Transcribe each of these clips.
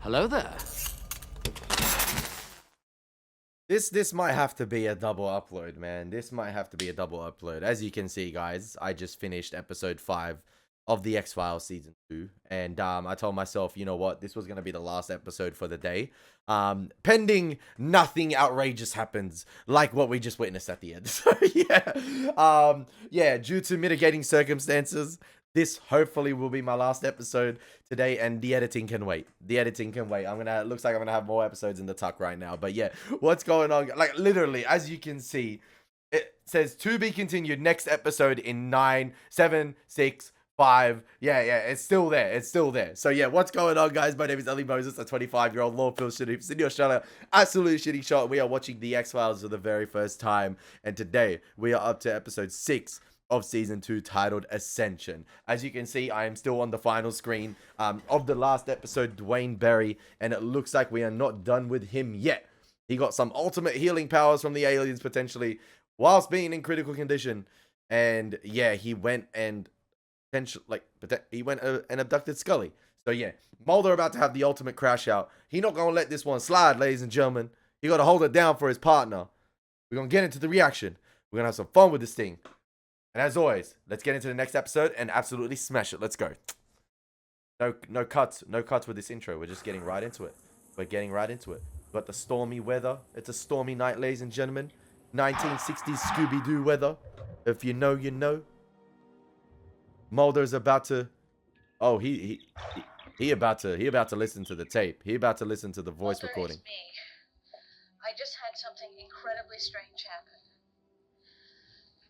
Hello there. This might have to be a double upload, man. This might have to be a double upload. As you can see, guys, I just finished episode 5 of the X-Files season 2, and I told myself, you know what, this was gonna be the last episode for the day, pending nothing outrageous happens like what we just witnessed at the end. So yeah, due to mitigating circumstances, this hopefully will be my last episode today, and the editing can wait. The editing can wait. Looks like I'm gonna have more episodes in the tuck right now. But yeah, what's going on? Like literally, as you can see, it says to be continued next episode in 9, 7, 6, 5. Yeah, it's still there. It's still there. So yeah, what's going on, guys? My name is Elie Moses, a 25-year-old law firm student in Australia. Absolutely shitty shot. We are watching the X-Files for the very first time, and today we are up to episode 6 of season 2, titled Ascension. As you can see, I am still on the final screen of the last episode, Dwayne Barry, and it looks like we are not done with him yet. He got some ultimate healing powers from the aliens, potentially, whilst being in critical condition. And yeah, he went and abducted Scully. So yeah, Mulder about to have the ultimate crash out. He not gonna let this one slide, ladies and gentlemen. He gotta hold it down for his partner. We're gonna get into the reaction. We're gonna have some fun with this thing. And as always, let's get into the next episode and absolutely smash it. Let's go. No cuts with this intro. We're just getting right into it. We're getting right into it. Got the stormy weather. It's a stormy night, ladies and gentlemen. 1960s Scooby-Doo weather. If you know, you know. Mulder's about to... Oh, he about to listen to the tape. He about to listen to the voice Mulder, recording. it's me. I just had something incredibly strange happen.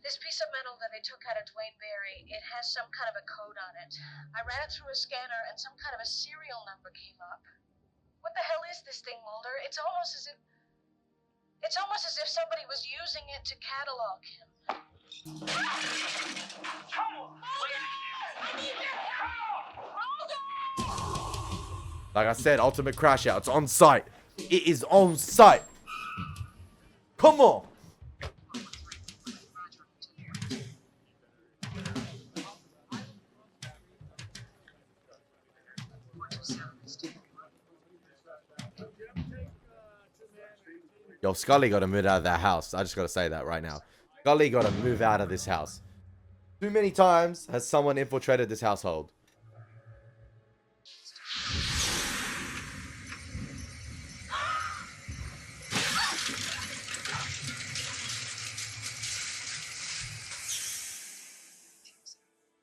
This piece of metal that they took out of Dwayne Barry, it has some kind of a code on it. I ran it through a scanner and some kind of a serial number came up. What the hell is this thing, Mulder? It's almost as if somebody was using it to catalog him. I need your help! Mulder! Like I said, ultimate crash out. It's on site. It is on site. Come on. Yo, Scully got to move out of that house. I just got to say that right now. Scully got to move out of this house. Too many times has someone infiltrated this household.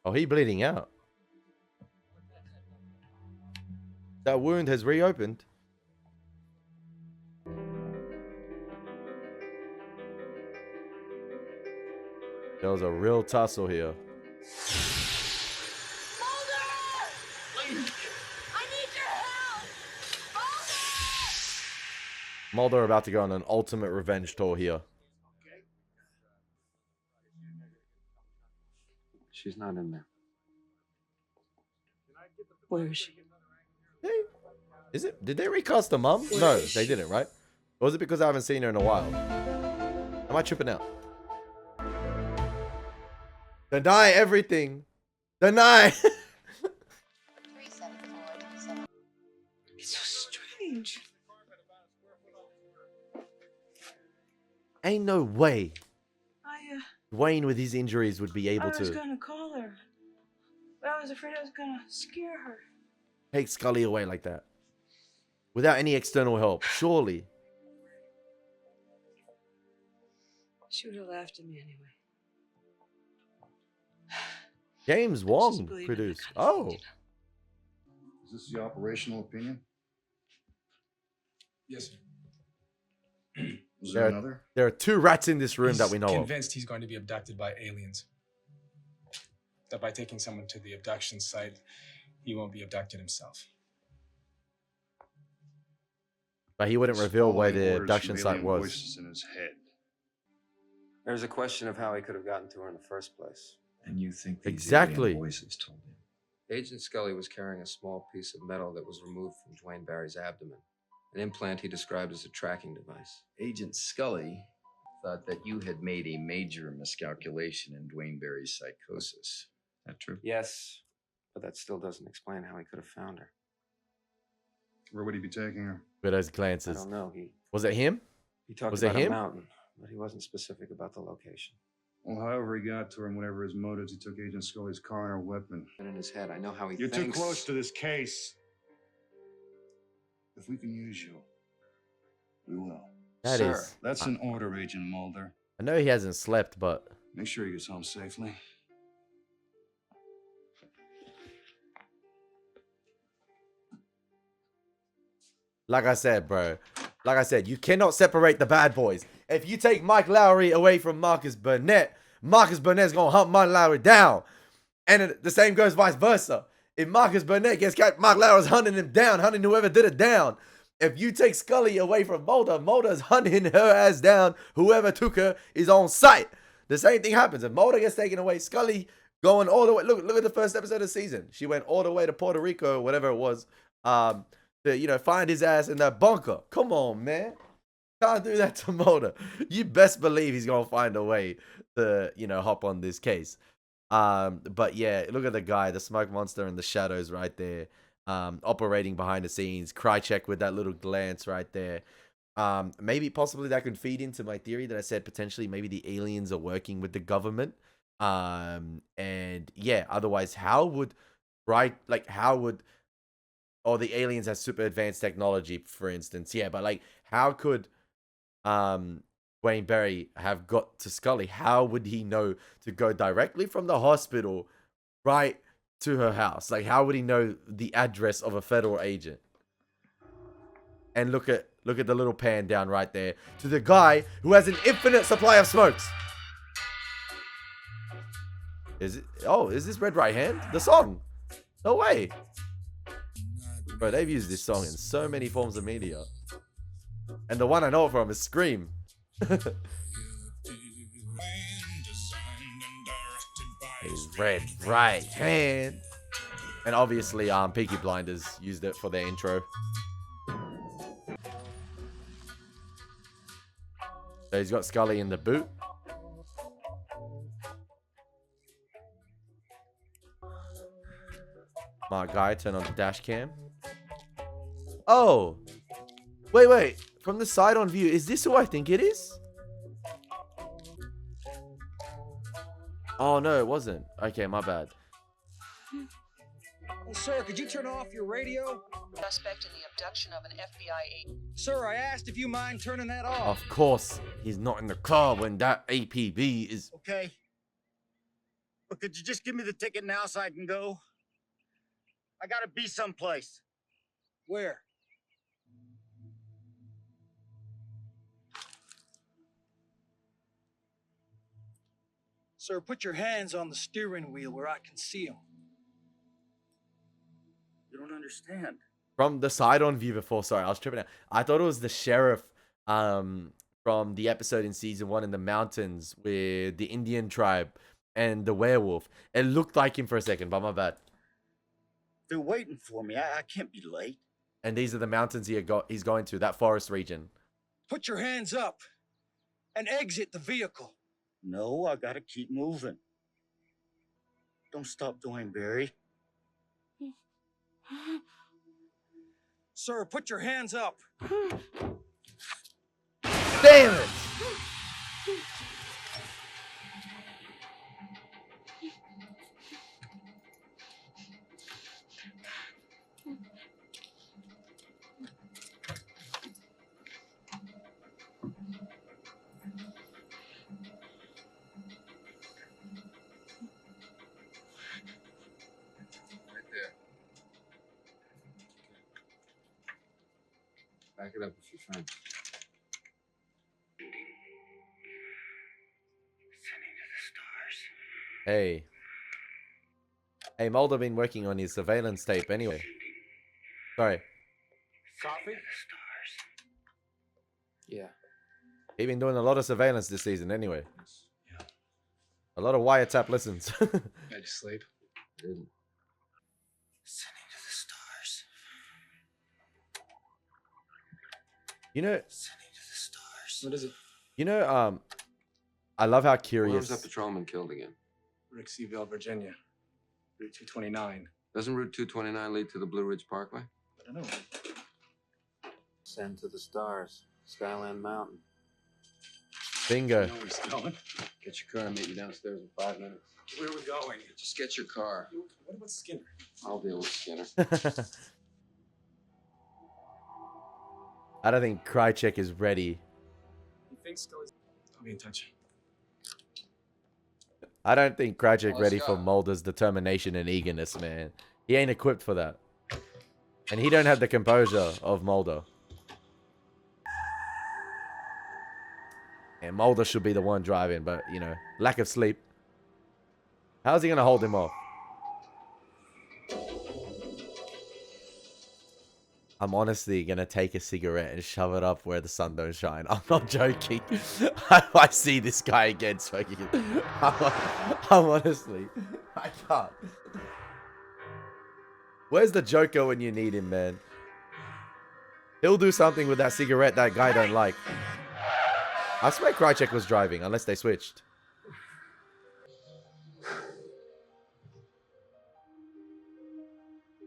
Oh, he bleeding out. That wound has reopened. There was a real tussle here. Mulder! I need your help! Mulder about to go on an ultimate revenge tour here. She's not in there. Where is she? Hey, is it? Did they recast the mom? No, they didn't, right? Or was it because I haven't seen her in a while? Am I tripping out? Deny everything. Deny. It's so strange. Ain't no way I Dwayne with his injuries would be able was to gonna call her, but I was afraid I was gonna scare her. take Scully away like that. Without any external help, surely. She would have laughed at me anyway. James Just Wong believe in produced. that kind of Oh. thing, Is this the operational opinion? Yes, sir. Was there another? There are 2 rats in this room that He's we know of. convinced he's going to be abducted by aliens. That by taking someone to the abduction site, he won't be abducted himself. But he wouldn't reveal where Following the orders abduction from site alien was. voices in his head. There's a question of how he could have gotten to her in the first place. And you think these Exactly. alien voices told him? Agent Scully was carrying a small piece of metal that was removed from Dwayne Barry's abdomen. An implant he described as a tracking device. Agent Scully thought that you had made a major miscalculation in Dwayne Barry's psychosis. Is that true? Yes, but that still doesn't explain how he could have found her. Where would he be taking her? With those I glances. don't know. Was it him? He talked Was it about a him? mountain, but he wasn't specific about the location. Well, however he got to her and whatever his motives, he took Agent Scully's car and her weapon. And in his head, I know how he You're thinks. too close to this case. If we can use you, we will. That Sir, is. That's an order, Agent Mulder. I know he hasn't slept, but Make sure he gets home safely. like I said, bro. Like I said, you cannot separate the bad boys. If you take Mike Lowry away from Marcus Burnett's gonna hunt Mike Lowry down. And the same goes vice versa. If Marcus Burnett gets got, Mike Lowry's hunting him down, hunting whoever did it down. If you take Scully away from Mulder, Mulder's hunting her ass down. Whoever took her is on site. The same thing happens. If Mulder gets taken away, Scully going all the way. Look at the first episode of the season. She went all the way to Puerto Rico, whatever it was, to find his ass in that bunker. Come on, man. Can't do that to Mulder. You best believe he's gonna find a way to, hop on this case. But yeah, look at the guy, the smoke monster in the shadows right there. Operating behind the scenes. Krychek with that little glance right there. Maybe possibly that could feed into my theory that I said potentially maybe the aliens are working with the government. And yeah, otherwise how would or the aliens have super advanced technology, for instance. Yeah, but how could Wayne Berry have got to Scully? How would he know to go directly from the hospital right to her house? How would he know the address of a federal agent? And look at the little pan down right there to the guy who has an infinite supply of smokes. Is this Red Right Hand? The song? No way. Bro, they've used this song in so many forms of media. And the one I know it from is Scream. His Red Right Hand. And obviously, Peaky Blinders used it for their intro. So he's got Scully in the boot. Smart guy, turn on the dash cam. Oh! Wait. From the side-on view, is this who I think it is? Oh, no, it wasn't. Okay, my bad. Oh, sir, could you turn off your radio? Suspect in the abduction of an FBI agent. Sir, I asked if you mind turning that off. Of course, he's not in the car when that APB is... Okay. But could you just give me the ticket now so I can go? I gotta be someplace. Where? Sir, put your hands on the steering wheel where I can see them. You don't understand. From the side-on view before, sorry, I was tripping out. I thought it was the sheriff from the episode in season 1 in the mountains with the Indian tribe and the werewolf. It looked like him for a second, but my bad. They're waiting for me. I can't be late. And these are the mountains he's going to, that forest region. Put your hands up and exit the vehicle. No, I gotta keep moving. Don't stop, Dwayne Barry. Sir, put your hands up. Damn it! Right there. Back it up if you're trying. Sending to the stars. Hey. Hey, Mulder been working on his surveillance tape anyway. Sorry. Coffee? Yeah. He been doing a lot of surveillance this season anyway. Yeah. A lot of wiretap listens. Did you sleep? Didn't. Sending to the stars. You know, Sending to the stars. What is it? I love how Where curious. was that patrolman killed again? Rixeyville, Virginia. Route 229. Doesn't Route 229 lead to the Blue Ridge Parkway? I don't know. Ascend to the stars. Skyland Mountain. Bingo. You know where he's going? Get your car and meet you downstairs in 5 minutes. Where are we going? Just get your car. What about Skinner? I'll deal with Skinner. I don't think Krychek is ready. You think Scully's... I'll be in touch. I don't think Krychek Let's ready for go. Mulder's determination and eagerness, man. He ain't equipped for that. And he don't have the composure of Mulder. And Mulder should be the one driving, but, you know, lack of sleep. How's he going to hold him off? I'm honestly going to take a cigarette and shove it up where the sun don't shine. I'm not joking. I see this guy again smoking it. I'm honestly... I can't. Where's the Joker when you need him, man? He'll do something with that cigarette that guy don't like. I swear Krychek was driving, unless they switched.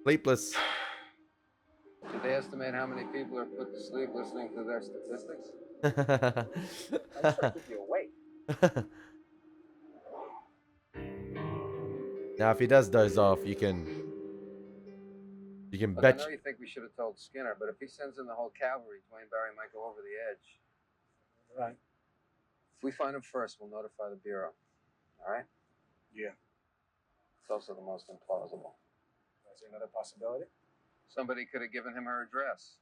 Sleepless. Did they estimate how many people are put to sleep listening to their statistics? I'm trying to keep you awake. Now, if he does doze off, you can Look, I bet. know you think we should have told Skinner, but if he sends in the whole cavalry, Dwayne Barry might go over the edge. Right. If we find him first, we'll notify the Bureau. All right? Yeah. It's also the most implausible. Is there another possibility? Somebody could have given him her address.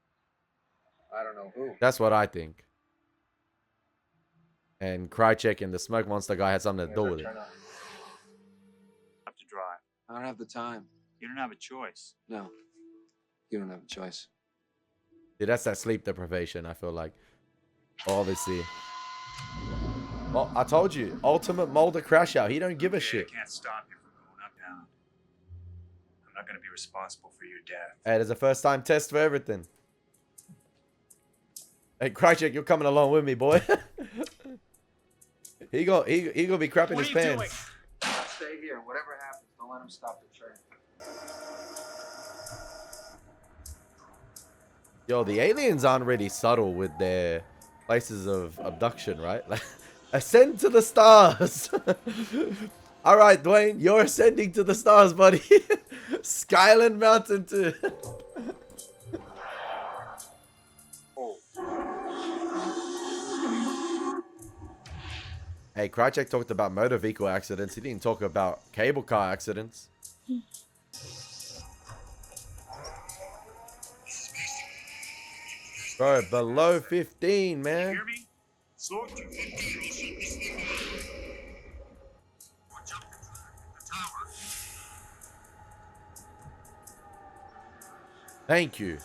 I don't know who. That's what I think. And Krychek and the Smoke Monster guy had something to do with it. Turn on. Have to drive. I don't have the time. You don't have a choice. No. You don't have a choice. Dude, that's that sleep deprivation, I feel like. Obviously. Well, I told you. Ultimate Mulder crash out. He don't give a shit. I can't stop you from going up now. I'm not going to be responsible for your death. Hey, there's a first time test for everything. Hey, Krychek, you're coming along with me, boy. he gonna be crapping What his are you pants. Stay here. Whatever happens, don't let him stop the train. Yo, the aliens aren't really subtle with their places of abduction, right? Like, ascend to the stars. All right, Dwayne, you're ascending to the stars, buddy. Skyland Mountain too. Hey, Krychek talked about motor vehicle accidents. He didn't talk about cable car accidents. Bro, below 15, man. Hear me? Slow it. Thank you.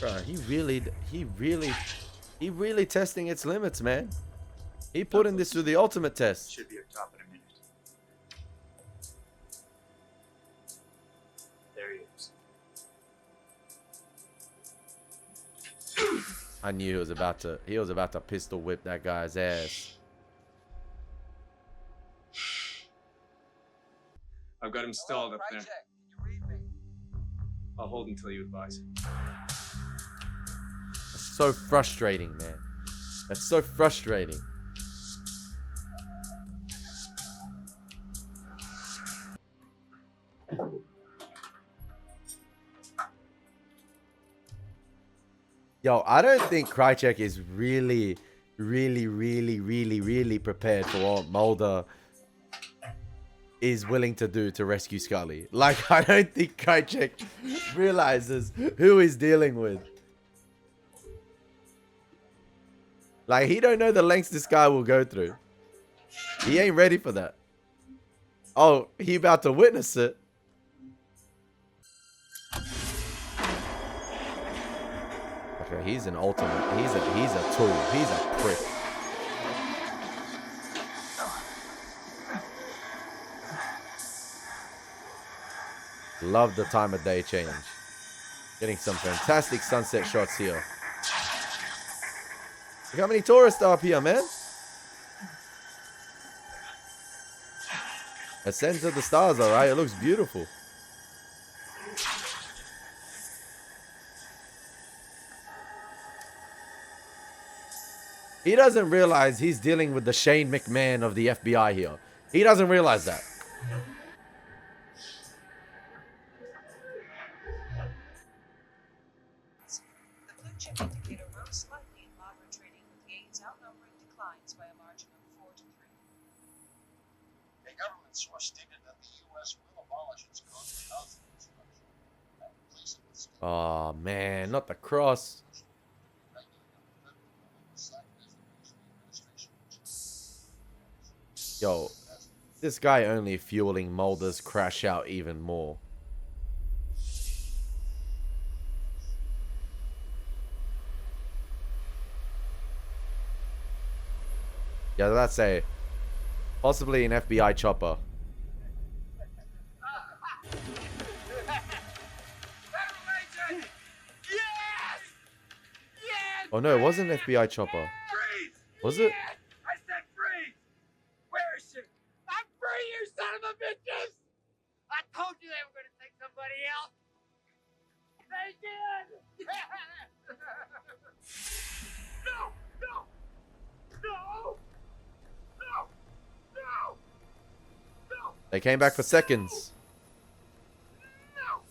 Bro, he really testing its limits, man. He putting this through the ultimate test. Should be up top in a minute. There he is. I knew he was about to pistol whip that guy's ass. I've got him stalled up there. I'll hold until you advise. That's so frustrating, man. That's so frustrating. Yo, I don't think Krychek is really prepared for what Mulder is willing to do to rescue Scully. Like, I don't think Krychek realizes who he's dealing with. Like, he don't know the lengths this guy will go through. He ain't ready for that. Oh, he about to witness it. Okay, he's an ultimate. He's a tool. He's a prick. Love the time of day change. Getting some fantastic sunset shots here. Look how many tourists are up here, man. Ascend to the stars, alright. It looks beautiful. He doesn't realize he's dealing with the Shane McMahon of the FBI here. He doesn't realize that. The blue chip indicator rose slightly in moderate trading, with gains outnumbering declines by a margin of 4 to 3. A government source stated that the U.S. will abolish its code of housing construction and replace it with Oh man, not the cross. Yo, this guy only fueling Mulder's crash out even more. Yeah, that's a possibly an FBI chopper. Oh no, it wasn't an FBI chopper. Was it? I said freeze! Where is she? I'm free, you son of a bitches! I told you they were gonna take somebody else! They did! No! No! No! No! No! No! They came back for seconds. No!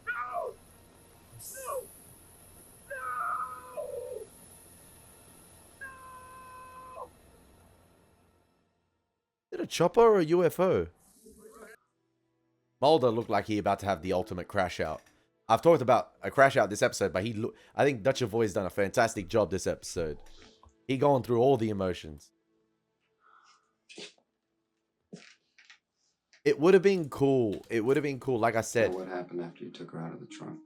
No! No! No! No! Is it a chopper or a UFO? Mulder looked like he about to have the ultimate crash out. I've talked about a crash out this episode, but I think Dutch Avoy's done a fantastic job this episode. He going through all the emotions. It would have been cool. It would have been cool, like I said. So what happened after you took her out of the trunk?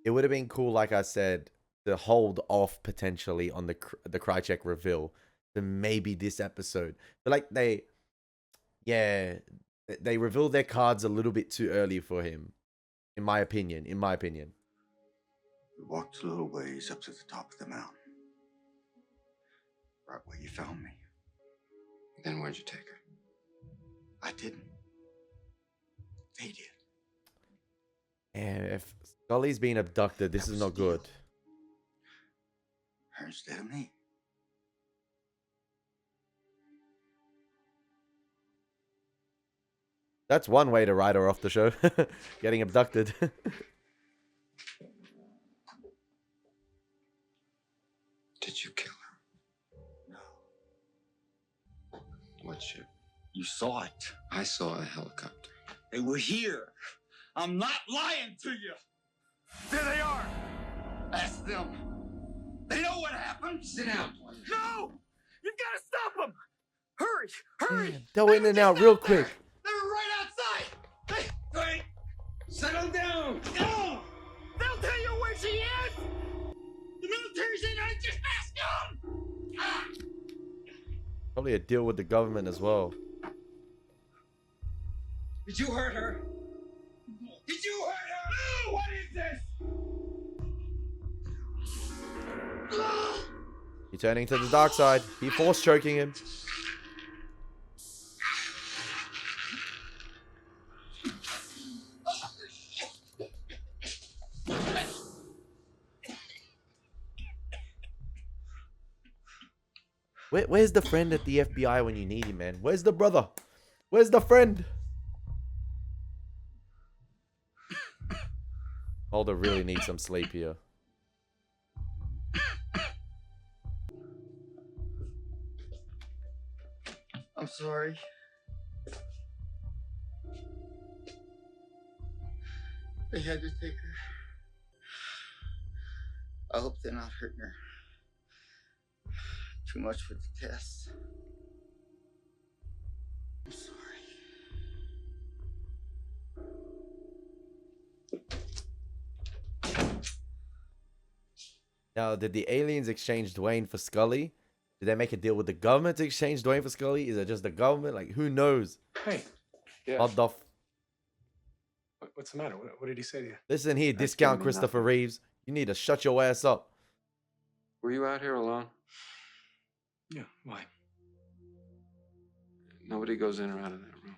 It would have been cool, like I said, to hold off potentially on the Krychek reveal to maybe this episode. But like they revealed their cards a little bit too early for him, in my opinion. We walked a little ways up to the top of the mountain. Right where you found me. Then where'd you take her? I didn't. They did. And if Scully's been abducted, this is not good. Her instead of me. That's one way to write her off the show. Getting abducted. Did you kill her? No. What ship? You saw it. I saw a helicopter. They were here. I'm not lying to you. There they are. Ask them. They know what happened. Sit down. No! You've got to stop them. Hurry! Hurry! Go in and out real quick. They were right outside. Hey, Settle down. no! They'll tell you where she is. The military's in. I just asked them. Ah! Probably a deal with the government as well. Did you hurt her? Did you hurt her? No! What is this? He turning to the dark side. He force choking him. Where's the friend at the FBI when you need him, man? Where's the brother? Where's the friend? Mulder really needs some sleep here. I'm sorry. They had to take her. I hope they're not hurting her. Too much for the test. I'm sorry. Now, did the aliens exchange Dwayne for Scully? Did they make a deal with the government to exchange Dwayne for Scully? Is it just the government? Like, who knows? Hey, Yeah. What the f- what's the matter? What did he say to you? Listen here, That's discount giving me Christopher nothing. Reeves. You need to shut your ass up. Were you out here alone? Yeah, why? Nobody goes in or out of that room.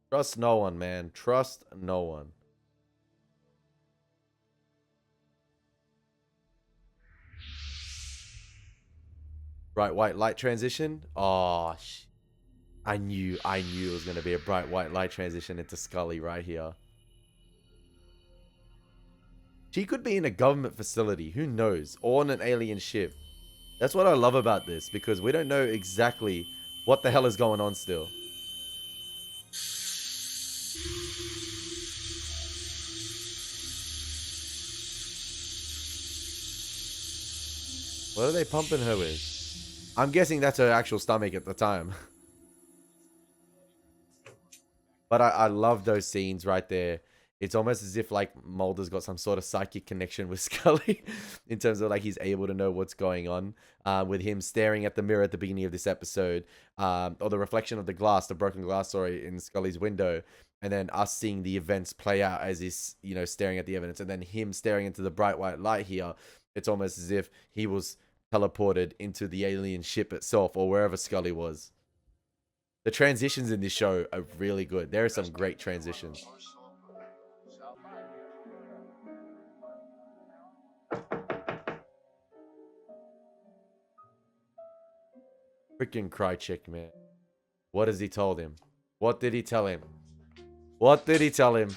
Trust no one, man. Trust no one. Bright white light transition. Oh, I knew it was gonna be a bright white light transition into Scully right here. She could be in a government facility, who knows, or on an alien ship. That's what I love about this, because we don't know exactly what the hell is going on still. What are they pumping her with? I'm guessing that's her actual stomach at the time. But I love those scenes right there. It's almost as if like Mulder's got some sort of psychic connection with Scully in terms of like he's able to know what's going on, with him staring at the mirror at the beginning of this episode, or the reflection of the glass, the broken glass, sorry, in Scully's window, and then us seeing the events play out as he's, you know, staring at the evidence, and then him staring into the bright white light here. It's almost as if he was teleported into the alien ship itself or wherever Scully was. The transitions in this show are really good. There are some great transitions. Freaking Krychek, man. What has he told him? What did he tell him? What did he tell him?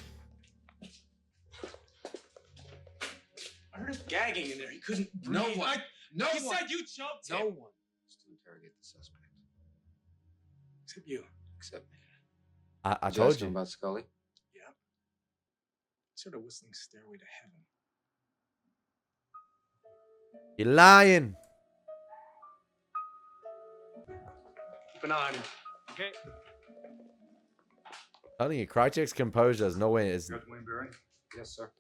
I heard him gagging in there. He couldn't breathe. No one. No He one. said you choked him. No one is to interrogate the suspect. Except you. Except me. I Did you told ask him you. about Scully? Yep. Sort of whistling Stairway to Heaven. You're lying. Keep an eye on him. Okay? Telling you, Krychek's composure is nowhere. Is Got Dwayne Barry? Yes, sir.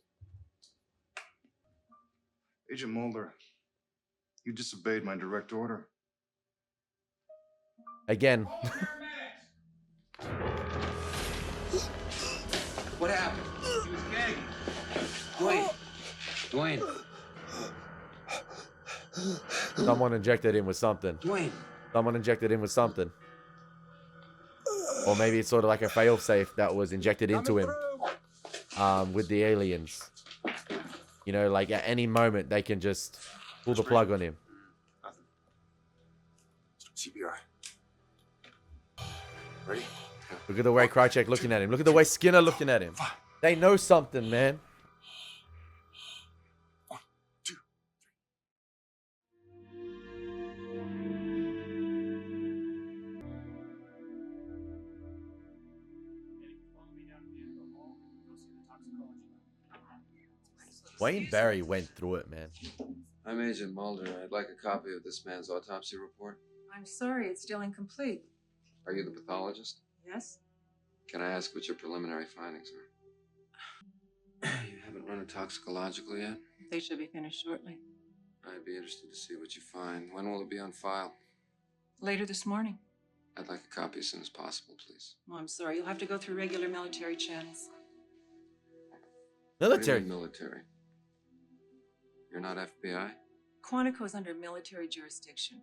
Agent Mulder, you disobeyed my direct order. again. What happened? He was gagging. Dwayne. Someone injected him with something. Dwayne. Someone injected him with something. Or maybe it's sort of like a failsafe that was injected into him with the aliens. You know, like at any moment they can just pull the plug on him. CPR. Ready? Look at the way Krychek looking at him. Look at the way Skinner looking at him. They know something, man. Wayne Barry went through it, man. I'm Agent Mulder. I'd like a copy of this man's autopsy report. I'm sorry, it's still incomplete. Are you the pathologist? Yes? Can I ask what your preliminary findings are? You haven't run a toxicological yet? They should be finished shortly. I'd be interested to see what you find. When will it be on file? Later this morning. I'd like a copy as soon as possible, please. Oh, I'm sorry, you'll have to go through regular military channels. What do you Military. mean military? You're not FBI? Quantico's under military jurisdiction.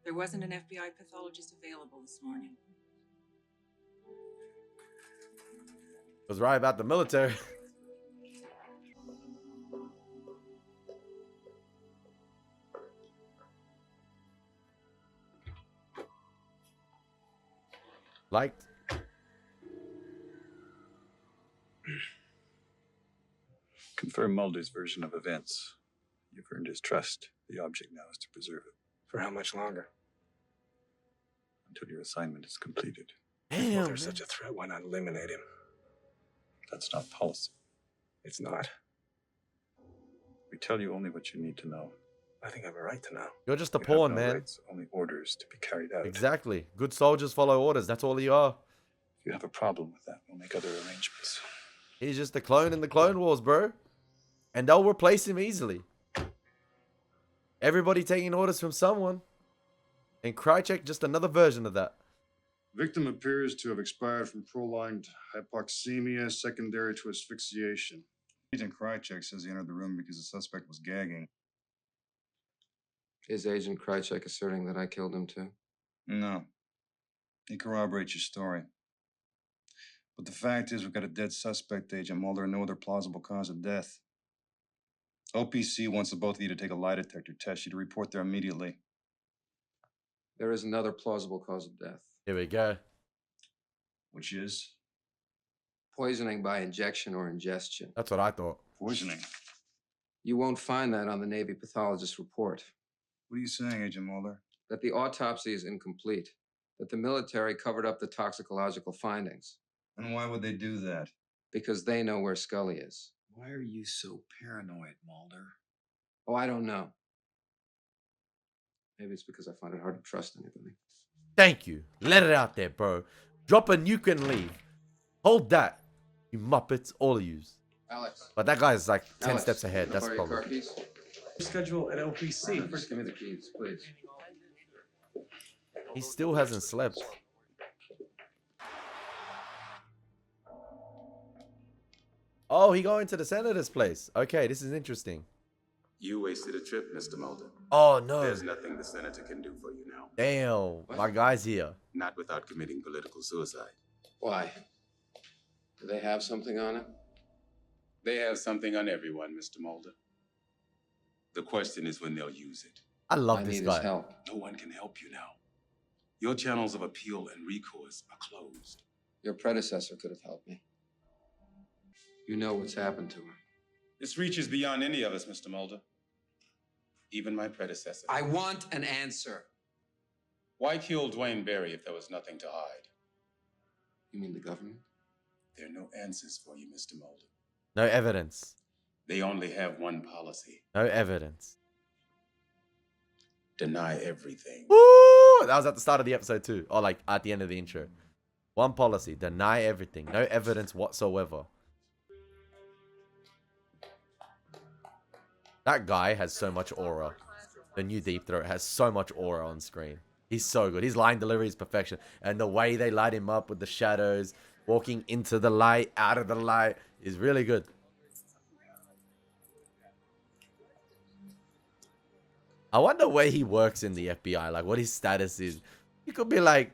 There wasn't an FBI pathologist available this morning. Was right about the military. Liked. Confirm Mulder's version of events. You've earned his trust. The object now is to preserve it For how much longer? until your assignment is completed. If Damn. there's such a threat, why not eliminate him? That's not policy. It's not. We tell you only what you need to know. I think I have a right to know. You're just a You have pawn, no man. rights, only orders to be carried out. Exactly. Good soldiers follow orders. That's all you are. If you have a problem with that, we'll make other arrangements. He's just a clone in the Clone Wars, bro. And they'll replace him easily. Everybody taking orders from someone. And Krychek, just another version of that. Victim appears to have expired from prolonged hypoxemia secondary to asphyxiation. Agent Krychek says he entered the room because the suspect was gagging. Is Agent Krychek asserting that I killed him too? No. He corroborates your story. But the fact is, we've got a dead suspect, Agent Mulder, and no other plausible cause of death. OPC wants the both of you to take a lie detector test. You to report there immediately. There is another plausible cause of death. Here we go. Which is? Poisoning by injection or ingestion. That's what I thought. Poisoning. You won't find that on the Navy pathologist's report. What are you saying, Agent Mulder? That the autopsy is incomplete. That the military covered up the toxicological findings. And why would they do that? Because they know where Scully is. Why are you so paranoid, Mulder? Oh, I don't know. Maybe it's because I find it hard to trust anybody. Thank you. Let it out there, bro. Drop a nuke and leave. Hold that, you muppets, all of yous. Alex. But that guy's like 10 Alex, steps ahead. That's the borrow your problem. car keys? Schedule at OPC. First, give me the keys, please. He still hasn't slept. Oh, he going to the senator's place. Okay, this is interesting. You wasted a trip, Mr. Mulder. Oh, no. There's nothing the senator can do for you now. Damn, my guy's here. Not without committing political suicide. Why? Do they have something on him? They have something on everyone, Mr. Mulder. The question is when they'll use it. I love I this need guy. his help. No one can help you now. Your channels of appeal and recourse are closed. Your predecessor could have helped me. You know what's happened to her. This reaches beyond any of us, Mr. Mulder. Even my predecessor. I want an answer. Why kill Dwayne Barry if there was nothing to hide? You mean the government? There are no answers for you, Mr. Mulder. No evidence. They only have one policy. No evidence. Deny everything. Woo! That was at the start of the episode too. Or like at the end of the intro. One policy. Deny everything. No evidence whatsoever. That guy has so much aura. The new Deep Throat has so much aura on screen. He's so good. His line delivery is perfection. And the way they light him up with the shadows, walking into the light, out of the light, is really good. I wonder where he works in the FBI, like what his status is. He could be like,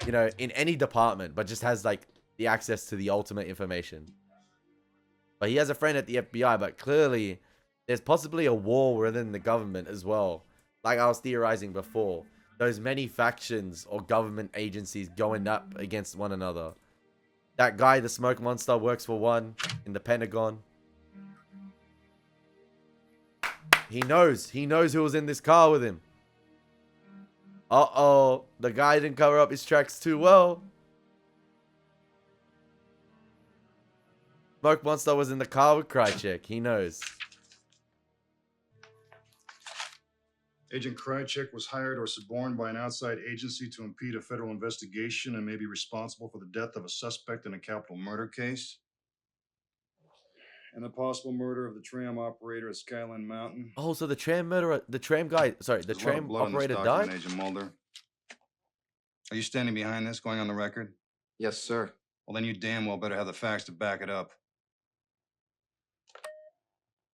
you know, in any department, but just has like the access to the ultimate information. But he has a friend at the FBI, but clearly there's possibly a war within the government as well. Like I was theorizing before. Those many factions or government agencies going up against one another. That guy, the smoke monster, works for one in the Pentagon. He knows who was in this car with him. Uh-oh. The guy didn't cover up his tracks too well. Smoke monster was in the car with Krychek. He knows. Agent Krychek was hired or suborned by an outside agency to impede a federal investigation and may be responsible for the death of a suspect in a capital murder case. And the possible murder of the tram operator at Skyline Mountain. Oh, so the tram murderer, the tram guy, sorry, the There's a lot of tram blood on this operator document, died? Agent Mulder. Are you standing behind this, going on the record? Yes, sir. Well, then you damn well better have the facts to back it up.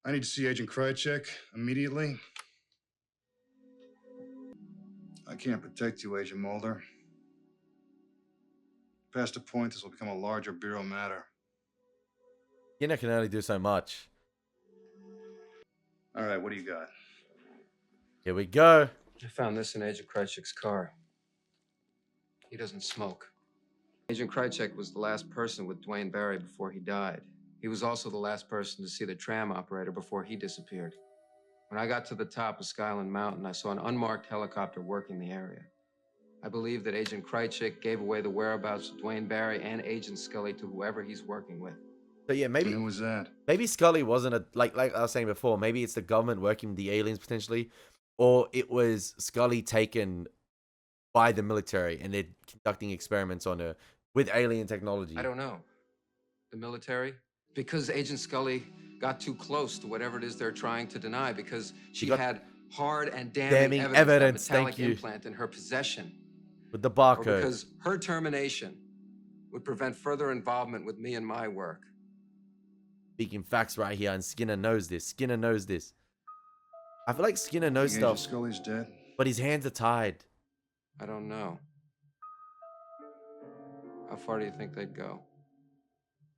I need to see Agent Krychek immediately. I can't protect you, Agent Mulder. Past a point, this will become a larger bureau matter. Skinner can only do so much. All right, what do you got? Here we go. I found this in Agent Krychek's car. He doesn't smoke. Agent Krychek was the last person with Dwayne Barry before he died. He was also the last person to see the tram operator before he disappeared. When I got to the top of Skyland Mountain, I saw an unmarked helicopter working the area. I believe that Agent Krychek gave away the whereabouts of Dwayne Barry and Agent Scully to whoever he's working with. So yeah, maybe Who was that? maybe Scully wasn't a like I was saying before, maybe it's the government working with the aliens potentially, or it was Scully taken by the military and they're conducting experiments on her with alien technology. I don't know. The military? Because Agent Scully got too close to whatever it is they're trying to deny, because she had hard and damning evidence, of that metallic implant in her possession. With the Or barcode. because her termination would prevent further involvement with me and my work. Speaking facts right here, and Skinner knows this. Skinner knows this. I feel like Skinner knows Think stuff, Agent Scully's dead? but his hands are tied. I don't know. How far do you think they'd go?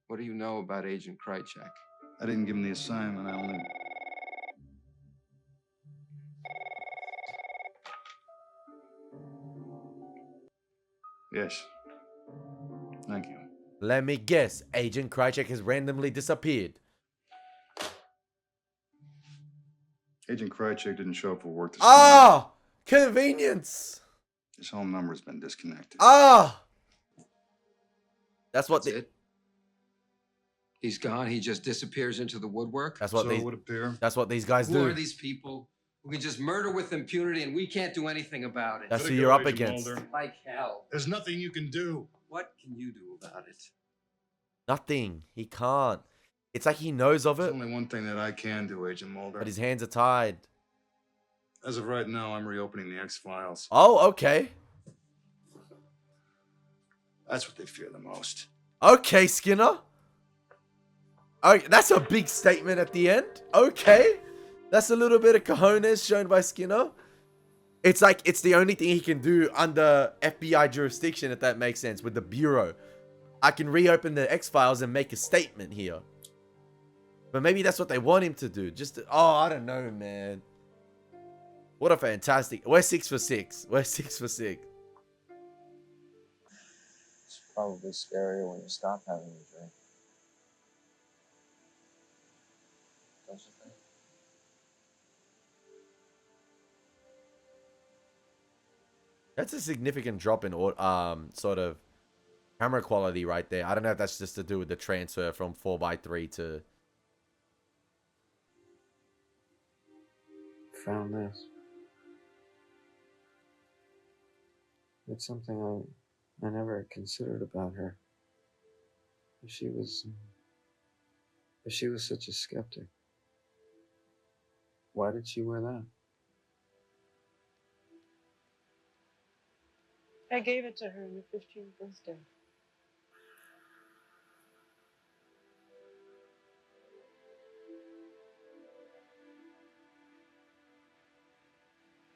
What do you know about Agent Krychek? I didn't give him the assignment. I only. Yes. Thank you. Let me guess. Agent Krychek has randomly disappeared. Agent Krychek didn't show up for work this Ah! Convenience! His home number's been disconnected. Ah! That's what That's it. He's gone. He just disappears into the woodwork. That's what So they it would appear. That's what these guys Who do. are these people who can just murder with impunity and we can't do anything about it? That's Let who it you're go, up Agent against. Mulder. Like hell. There's nothing you can do. What can you do about it? Nothing. He can't. It's like he knows of There's it, only one thing that I can do, Agent Mulder. but his hands are tied. As of right now, I'm reopening the X-Files. Oh, okay. That's what they fear the most. Okay, Skinner. Oh, that's a big statement at the end. Okay. That's a little bit of cojones shown by Skinner. It's like it's the only thing he can do under FBI jurisdiction, if that makes sense, with the Bureau. I can reopen the X-Files and make a statement here. But maybe that's what they want him to do. I don't know, man. What a fantastic... We're 6 for 6. We're 6 for 6. It's probably scarier when you stop having a drink. Don't you think? That's a significant drop in sort of camera quality right there. I don't know if that's just to do with the transfer from 4:3 to... Found this. It's something I never considered about her. If she was such a skeptic, why did she wear that? I gave it to her on her 15th birthday.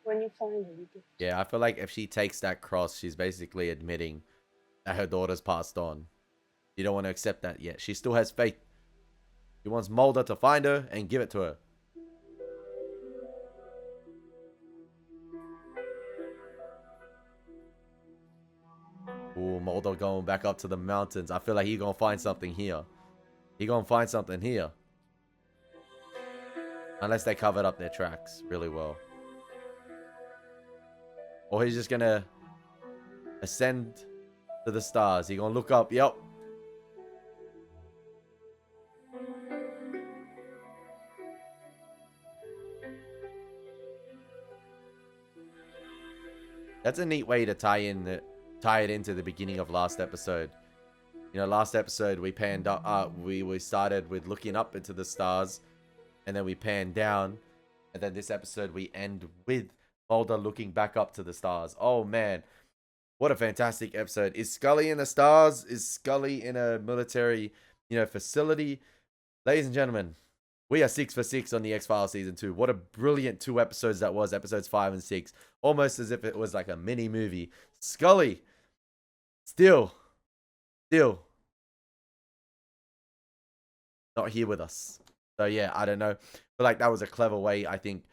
When you find her, you give it. Yeah, I feel like if she takes that cross, she's basically admitting that her daughter's passed on. You don't want to accept that yet. She still has faith. She wants Mulder to find her and give it to her. Ooh, Mulder going back up to the mountains. I feel like he's gonna find something here. He gonna find something here. Unless they covered up their tracks really well. Or he's just gonna ascend to the stars. He gonna look up. Yep. That's a neat way to tie it into the beginning of last episode. You know, last episode we panned up. We started with looking up into the stars, and then we panned down, and then this episode we end with Mulder looking back up to the stars. Oh man, what a fantastic episode! Is Scully in the stars? Is Scully in a military, facility? Ladies and gentlemen, we are 6 for 6 on the X-Files Season 2. What a brilliant 2 episodes that was, episodes 5 and 6. Almost as if it was like a mini movie. Scully, still not here with us. So yeah, I don't know. But like that was a clever way, I think,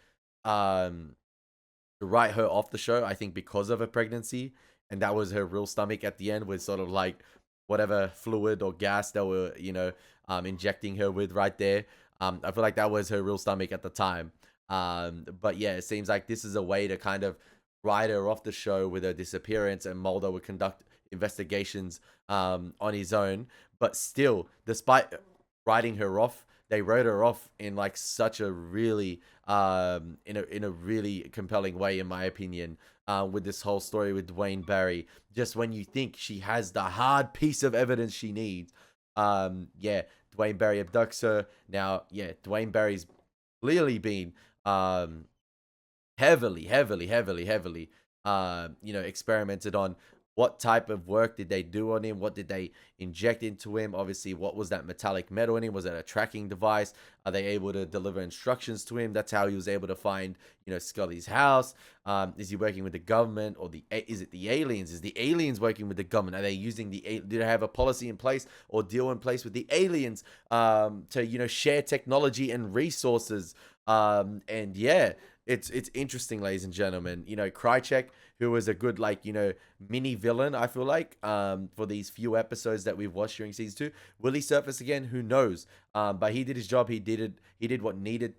to write her off the show, I think because of her pregnancy. And that was her real stomach at the end, with sort of like whatever fluid or gas they were, injecting her with right there. I feel like that was her real stomach at the time. But yeah, it seems like this is a way to kind of write her off the show with her disappearance, and Mulder would conduct investigations on his own. But still, despite writing her off, they wrote her off in like such a really in a really compelling way, in my opinion, with this whole story with Dwayne Barry. Just when you think she has the hard piece of evidence she needs, yeah, Dwayne Barry abducts her. Now, yeah, Dwayne Barry's clearly been heavily experimented on. What type of work did they do on him? What did they inject into him? Obviously, what was that metallic metal in him? Was it a tracking device? Are they able to deliver instructions to him? That's how he was able to find, you know, Scully's house. Is he working with the government, or is it the aliens? Is the aliens working with the government? Are they using did they have a policy in place or deal in place with the aliens to, you know, share technology and resources? And yeah, it's interesting, ladies and gentlemen. You know, Krychek, who was a good, like, you know, mini villain, I feel like, for these few episodes that we've watched during season 2. Will he surface again? Who knows? But he did his job. He did what needed.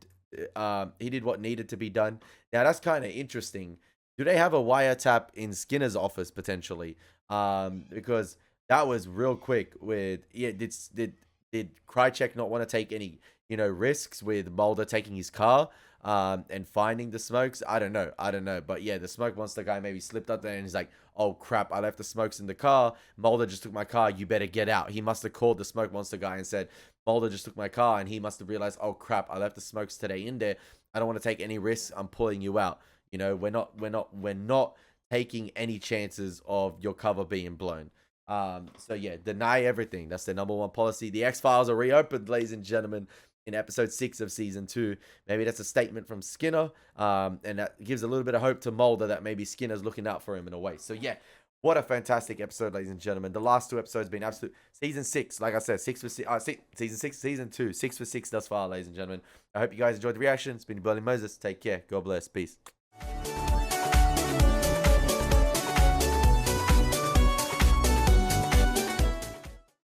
He did what needed to be done. Now that's kind of interesting. Do they have a wiretap in Skinner's office potentially? Because that was real quick. With did Krychek not want to take any, you know, risks with Mulder taking his car and finding the smokes? I don't know. But yeah, the smoke monster guy maybe slipped up there and he's like, oh crap, I left the smokes in the car. Mulder just took my car. You better get out. He must have called the smoke monster guy and said, Mulder just took my car, and he must have realized, oh crap, I left the smokes today in there. I don't want to take any risks. I'm pulling you out. You know, we're not taking any chances of your cover being blown. So yeah, deny everything. That's the #1 policy. The X-Files are reopened, ladies and gentlemen, in episode 6 of season 2. Maybe that's a statement from Skinner, and that gives a little bit of hope to Mulder that maybe Skinner's looking out for him in a way. So yeah, what a fantastic episode, ladies and gentlemen. The last 2 episodes been absolute. Season 6, like I said, 6 for 6. Season 6, season 2, 6 for 6 thus far, ladies and gentlemen. I hope you guys enjoyed the reaction. It's been Elie Moses. Take care. God bless. Peace.